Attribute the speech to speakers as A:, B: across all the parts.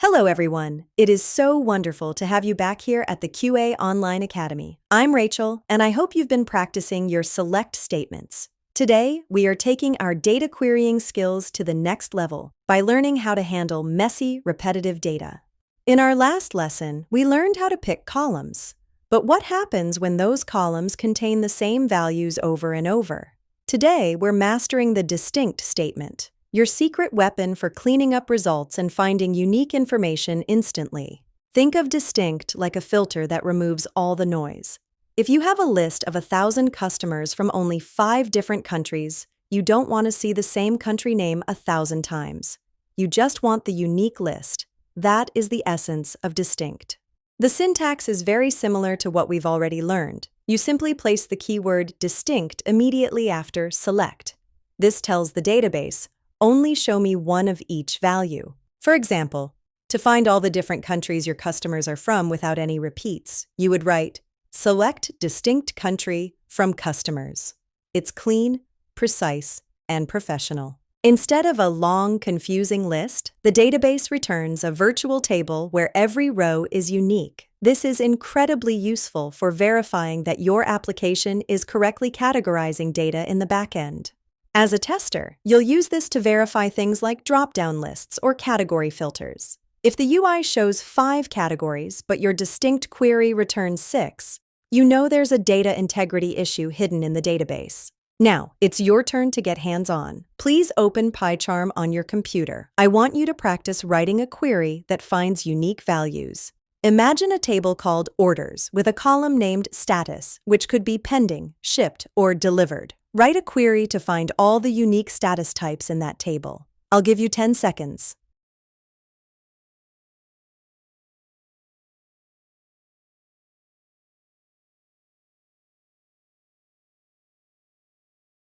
A: Hello, everyone. It is so wonderful to have you back here at the QA Online Academy. I'm Rachel, and I hope you've been practicing your select statements. Today, we are taking our data querying skills to the next level by learning how to handle messy, repetitive data. In our last lesson, we learned how to pick columns. But what happens when those columns contain the same values over and over? Today, we're mastering the distinct statement, your secret weapon for cleaning up results and finding unique information instantly. Think of distinct like a filter that removes all the noise. If you have a list of 1,000 customers from only 5 different countries, you don't want to see the same country name 1,000 times. You just want the unique list. That is the essence of distinct. The syntax is very similar to what we've already learned. You simply place the keyword distinct immediately after select. This tells the database, only show me one of each value. For example, to find all the different countries your customers are from without any repeats, you would write, select distinct country from customers. It's clean, precise, and professional. Instead of a long, confusing list, the database returns a virtual table where every row is unique. This is incredibly useful for verifying that your application is correctly categorizing data in the backend. As a tester, you'll use this to verify things like drop-down lists or category filters. If the UI shows 5 categories, but your distinct query returns 6, you know there's a data integrity issue hidden in the database. Now, it's your turn to get hands-on. Please open PyCharm on your computer. I want you to practice writing a query that finds unique values. Imagine a table called orders with a column named status, which could be pending, shipped, or delivered. Write a query to find all the unique status types in that table. I'll give you 10 seconds.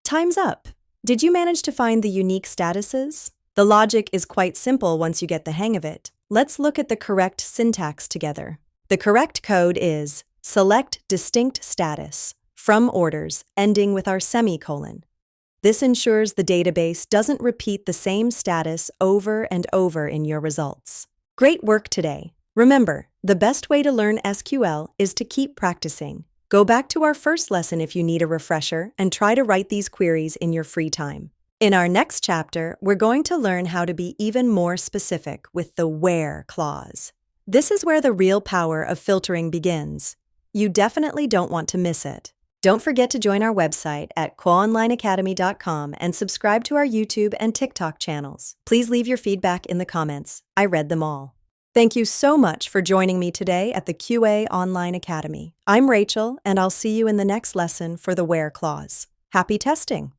A: Time's up. Did you manage to find the unique statuses? The logic is quite simple once you get the hang of it. Let's look at the correct syntax together. The correct code is select distinct status from orders ending with our semicolon. This ensures the database doesn't repeat the same status over and over in your results. Great work today. Remember, the best way to learn SQL is to keep practicing. Go back to our first lesson if you need a refresher and try to write these queries in your free time. In our next chapter, we're going to learn how to be even more specific with the where clause. This is where the real power of filtering begins. You definitely don't want to miss it. Don't forget to join our website at quaonlineacademy.com and subscribe to our YouTube and TikTok channels. Please leave your feedback in the comments. I read them all. Thank you so much for joining me today at the QA Online Academy. I'm Rachel, and I'll see you in the next lesson for the where clause. Happy testing!